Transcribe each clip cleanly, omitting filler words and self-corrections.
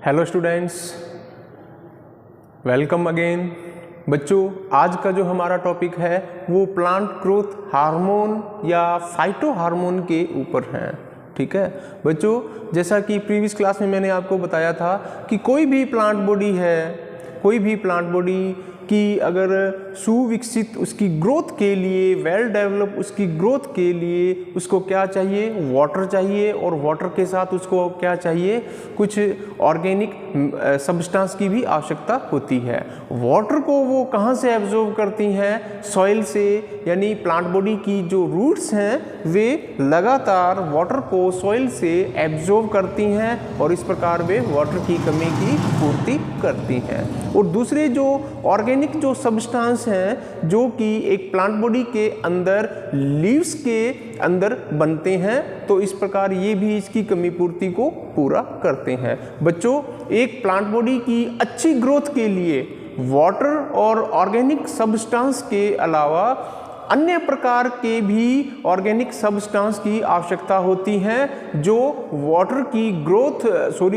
Hello students, welcome again. बच्चों, आज का जो हमारा टॉपिक है वो प्लांट ग्रोथ हार्मोन या फाइटो हार्मोन के ऊपर है। ठीक है बच्चों, जैसा कि प्रीवियस क्लास में मैंने आपको बताया था कि कोई भी प्लांट बॉडी की अगर सुविकसित उसकी ग्रोथ के लिए, वेल डेवलप उसकी ग्रोथ के लिए उसको क्या चाहिए, वाटर चाहिए, और वाटर के साथ उसको क्या चाहिए, कुछ ऑर्गेनिक सब्सटेंस की भी आवश्यकता होती है। वाटर को वो कहाँ से एब्जॉर्ब करती हैं? सॉइल से, यानी प्लांट बॉडी की जो रूट्स हैं वे लगातार वाटर को सॉइल से एब्जॉर्ब करती हैं और इस प्रकार वे वाटर की कमी की पूर्ति करती हैं। और दूसरे जो ऑर्गेनिक जो सब्सटेंस हैं जो कि एक प्लांट बॉडी के अंदर लीव्स के अंदर बनते हैं, तो इस प्रकार ये भी इसकी कमी पूर्ति को पूरा करते हैं। बच्चों, एक प्लांट बॉडी की अच्छी ग्रोथ के लिए वाटर और ऑर्गेनिक सब्सटेंस के अलावा अन्य प्रकार के भी ऑर्गेनिक सब्सटेंस की आवश्यकता होती है जो वाटर की ग्रोथ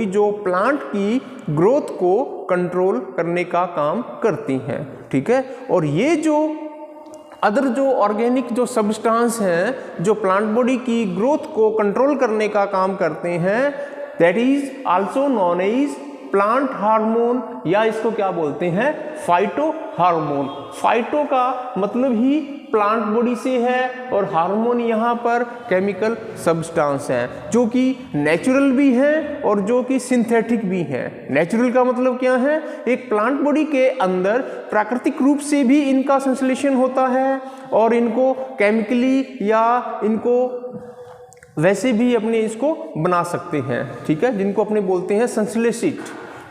जो प्लांट की ग्रोथ को कंट्रोल करने का काम करती हैं। ठीक है, और ये जो अदर जो ऑर्गेनिक जो सब्सटेंस हैं जो प्लांट बॉडी की ग्रोथ को कंट्रोल करने का काम करते हैं, that is also known as plant hormone, या इसको क्या बोलते हैं, फाइटो हार्मोन। फाइटो का मतलब ही प्लांट बॉडी से है और हार्मोन यहाँ पर केमिकल सब्सटेंस हैं जो कि नेचुरल भी हैं और जो कि सिंथेटिक भी हैं। नेचुरल का मतलब क्या है, एक प्लांट बॉडी के अंदर प्राकृतिक रूप से भी इनका संश्लेषण होता है और इनको केमिकली या इनको वैसे भी अपने इसको बना सकते हैं। ठीक है, जिनको अपने बोलते हैं संश्लेषित।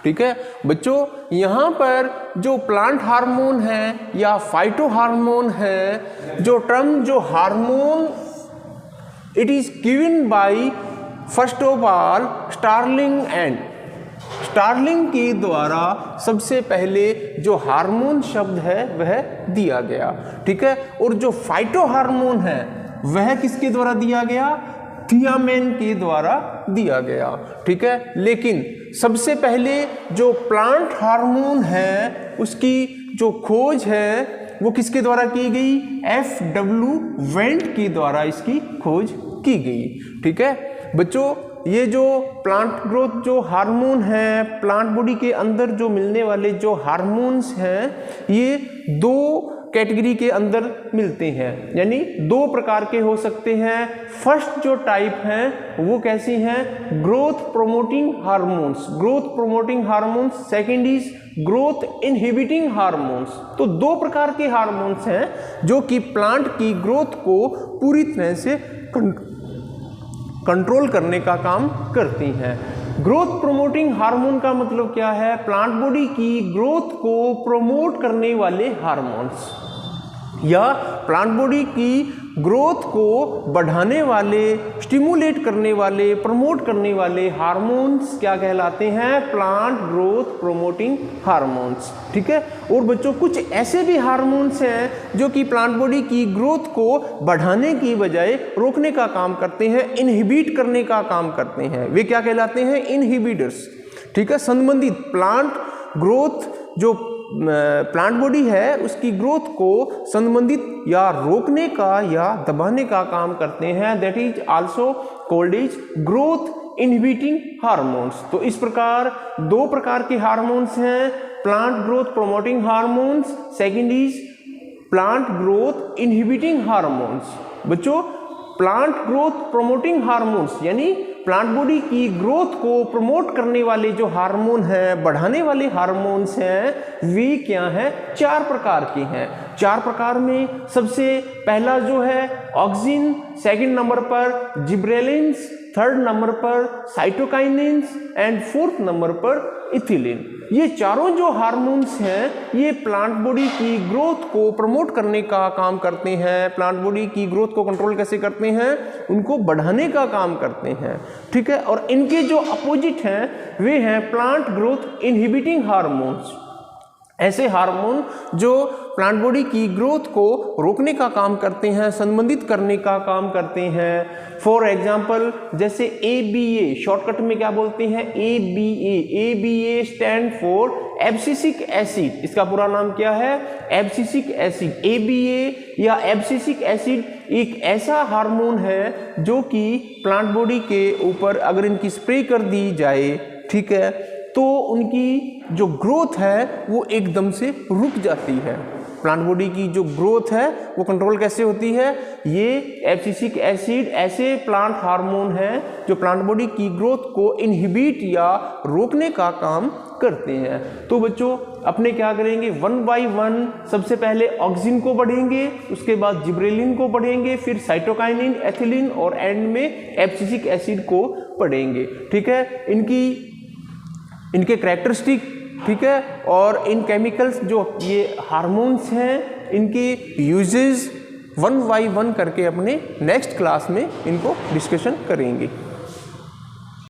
ठीक है बच्चों, यहाँ पर जो प्लांट हार्मोन है या फाइटो हार्मोन है, जो टर्म जो hormone, it is given by first of all Starling and Starling के द्वारा सबसे पहले जो हार्मोन शब्द है वह दिया गया। ठीक है, और जो फाइटो हार्मोन है वह किसके द्वारा दिया गया, थियामेन के द्वारा दिया गया। ठीक है, लेकिन सबसे पहले जो प्लांट हार्मोन है उसकी जो खोज है वो किसके द्वारा की गई, F.W. वेंट के द्वारा इसकी खोज की गई। ठीक है बच्चों, ये जो प्लांट ग्रोथ जो हार्मोन है, प्लांट बॉडी के अंदर जो मिलने वाले जो हार्मोन्स हैं, ये दो कैटेगरी के अंदर मिलते हैं, यानी दो प्रकार के हो सकते हैं। फर्स्ट जो टाइप है वो कैसी हैं, growth promoting hormones, growth promoting hormones. Second is growth inhibiting hormones. तो दो प्रकार के हार्मोन्स हैं जो कि प्लांट की ग्रोथ को पूरी तरह से कंट्रोल करने का काम करती हैं। ग्रोथ प्रोमोटिंग हार्मोन का मतलब क्या है, प्लांट बॉडी की ग्रोथ को प्रोमोट करने वाले हार्मोन्स या प्लांट बॉडी की ग्रोथ को बढ़ाने वाले, स्टिमुलेट करने वाले, प्रमोट करने वाले हार्मोन्स क्या कहलाते हैं, प्लांट ग्रोथ प्रोमोटिंग हार्मोन्स। ठीक है, और बच्चों कुछ ऐसे भी हार्मोन्स हैं जो कि प्लांट बॉडी की ग्रोथ को बढ़ाने की बजाय रोकने का काम करते हैं, इनहिबिट करने का काम करते हैं। वे क्या कहलाते हैं, इनहिबिटर्स। ठीक है, संबंधित प्लांट ग्रोथ जो प्लांट बॉडी है उसकी ग्रोथ को संबंधित या रोकने का या दबाने का काम करते हैं, that is also called is growth inhibiting hormones. तो इस प्रकार दो प्रकार के हार्मोन्स हैं, plant growth promoting hormones, second is plant growth inhibiting hormones. बच्चों, प्लांट ग्रोथ प्रोमोटिंग हार्मोन्स यानी प्लांट बॉडी की ग्रोथ को प्रमोट करने वाले जो हार्मोन हैं, बढ़ाने वाले हार्मोन्स हैं, वे क्या हैं, चार प्रकार के हैं। चार प्रकार में सबसे पहला जो है ऑक्सिन, सेकंड नंबर पर जिब्रेलिन्स, थर्ड नंबर पर साइटोकाइनिन्स एंड फोर्थ नंबर पर इथिलीन। ये चारों जो हार्मोन्स हैं ये प्लांट बॉडी की ग्रोथ को प्रमोट करने का काम करते हैं, प्लांट बॉडी की ग्रोथ को कंट्रोल कैसे करते हैं, उनको बढ़ाने का काम करते हैं। ठीक है, और इनके जो अपोजिट हैं वे हैं प्लांट ग्रोथ इनहिबिटिंग हार्मोन्स। ऐसे हार्मोन जो प्लांट बॉडी की ग्रोथ को रोकने का काम करते हैं, संबंधित करने का काम करते हैं। फॉर एग्जाम्पल जैसे ABA, शॉर्टकट में क्या बोलते हैं, ABA stand for abscisic acid. इसका पूरा नाम क्या है, एब्सिसिक एसिड। ABA या एब्सिसिक एसिड एक ऐसा हार्मोन है जो कि प्लांट बॉडी के ऊपर अगर इनकी स्प्रे कर दी जाए, ठीक है, तो उनकी जो ग्रोथ है वो एकदम से रुक जाती है। प्लांट बॉडी की जो ग्रोथ है वो कंट्रोल कैसे होती है, ये एब्सिसिक एसिड ऐसे प्लांट हार्मोन हैं जो प्लांट बॉडी की ग्रोथ को इनहिबिट या रोकने का काम करते हैं। तो बच्चों अपने क्या करेंगे, 1 बाय 1 सबसे पहले ऑक्सिन को पढ़ेंगे, उसके बाद जिब्रेलिन को पढ़ेंगे, फिर साइटोकाइनिन, एथिलीन और एंड में एब्सिसिक एसिड को पढ़ेंगे। ठीक है, इनके कैरेक्टरिस्टिक, ठीक है, और इन केमिकल्स जो ये हार्मोन्स हैं इनके यूजेस 1 बाय 1 करके अपने नेक्स्ट क्लास में इनको डिस्कशन करेंगे।